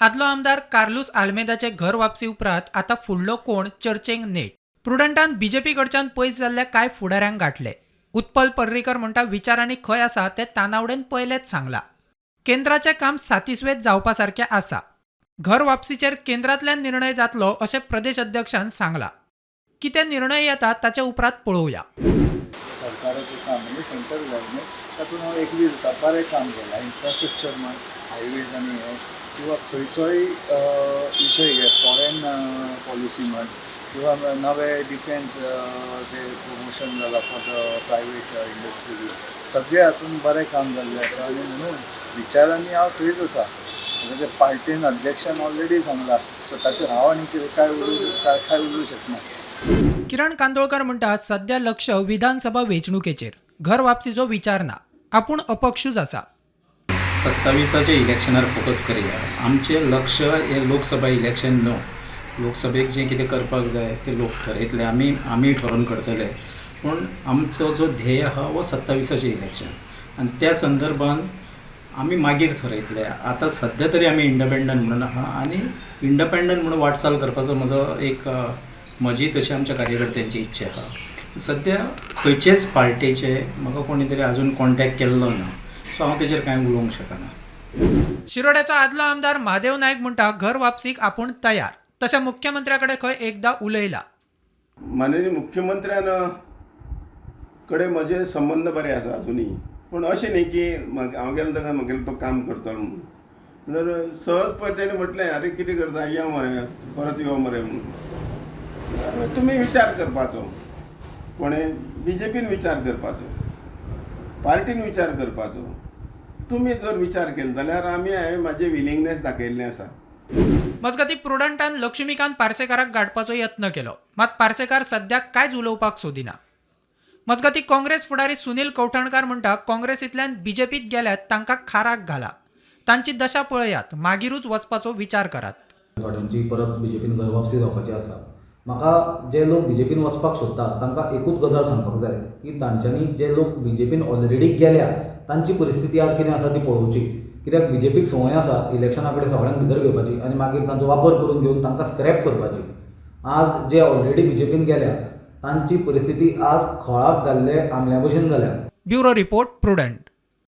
आदलो आमदार कार्लोस आल्मेदाचे घर वापसी उपरांत आता फुडलो कोण चर्चेक नेट. प्रुडंटान बीजेपी कडच्यान पयस जाल्ल्या कांय फुडाऱ्यांक गाठले. उत्पल पर्रीकर म्हणटा विचारांनी खंय आसा ते तानावडेन पयलेच सांगला. केंद्राचें काम सातिस्वेत जावपा सारकें आसा. घर वापसीचेर केंद्रांतल्यान निर्णय जातलो अशें प्रदेश अध्यक्षान सांगला. कितें निर्णय येता ताचे उपरांत पळोवया. सरकाराचें काम म्हणजे सेंट्रल गव्हर्नमेंट तातूंत हांव एग्री जाता. बरें काम केलां. इन्फ्रास्ट्रक्चर म्हण हायवेज आनी हे किंवा खंयचोय विशय घे, फॉरेन पॉलिसी म्हण किंवा नवे डिफेन्स जे प्रमोशन जालां फॉर द प्रायवेट इंडस्ट्री, सगळे हातूंत बरें काम जाल्लें आसा. आनी म्हणून विचारांनी हांव थंयच आसा. म्हणजे ते पार्टीन अध्यक्षान ऑलरेडी सांगलां, सो ताचेर हांव आनी कितें काय उलोवंक शकना. किरण कांदोळकर म्हणटा सध्या लक्ष विधानसभा वेंचणुकेचेर. घर वापसीचो विचार ना. आपूण अपक्षूच आसा. 27च्या इलेक्शनार फोकस करया. आमचें लक्ष हे लोकसभा इलेक्शन न्हू. लोकसभेक जें कितें करपाक जाय तें लोक ठरयतले, आमी ठरोवन करतले. पूण आमचो जो ध्येय आहा वो 27चें इलेक्शन आनी त्या संदर्भान आमी मागीर ठरयतले. आतां सद्या तरी आमी इंडिपेंडंट म्हणून आहा आनी इंडिपेंडंट म्हणून वाटचाल करपाचो म्हजी तशी आमच्या कार्यकर्त्यांची इच्छा आहा. सद्या खंयचेच पार्टीचे म्हाका कोणी तरी आजून कॉन्टॅक्ट केल्लो ना, सो हांव तेजेर कांय उलोवंक शकना. शिरोड्याचो आदलो आमदार महादेव नायक म्हणटा घर वापसीक आपूण तयार. तशें मुख्यमंत्र्या कडेन खंय एकदां उलयला. माननीय मुख्यमंत्र्यान कडेन म्हजे संबंद बरे आसा अजुनूय. पूण अशें न्ही की हांव गेलो तेन्ना म्हागेलो तो काम करतलो म्हणून. म्हणल्यार सहज पळय तेणें म्हटलें, अरे कितें करता, या मरे परत यो मरे म्हणून. तुमी विचार करपाचो, कोणें BJPन विचार करपाचो, पार्टीन विचार करपाचो. तुमी जर विचार केलो जाल्यार आमी हांवें म्हाजें विलिंगनेस दाखयल्लें आसा. मजगतीं प्रुडंटान लक्ष्मीकांत पार्सेकाराक गाठपाचो यत्न केलो, मात पार्सेकार सद्याक कांयच उलोवपाक सोदिना. मजगतीं काँग्रेस फुडारी सुनील कौठणकार म्हणटा काँग्रेसींतल्यान BJPत गेल्यात तांकां खाराक घाला. तांची दशा पळयात, मागीरूच वचपाचो विचार करात. थोड्यांची परत BJPन घर वापसी जावपाची आसा. म्हाका जे लोक BJPन वचपाक सोदता तांकां एकूच गजाल सांगपाक जाय की तांच्यांनी जे लोक BJPन ऑलरेडी गेल्या तांची परिस्थिती आज कितें आसा ती पळोवची. कित्याक BJPक संवय आसा इलेक्शना कडेन सगळ्यांक भितर घेवपाची आनी मागीर तांचो वापर करून घेवन तांकां स्क्रॅप करपाची. आज जे ऑलरेडी BJPन गेल्या तांची परिस्थिती आज खळाक घाल्ले आमल्या भशेन जाल्या. Bureau report prudent.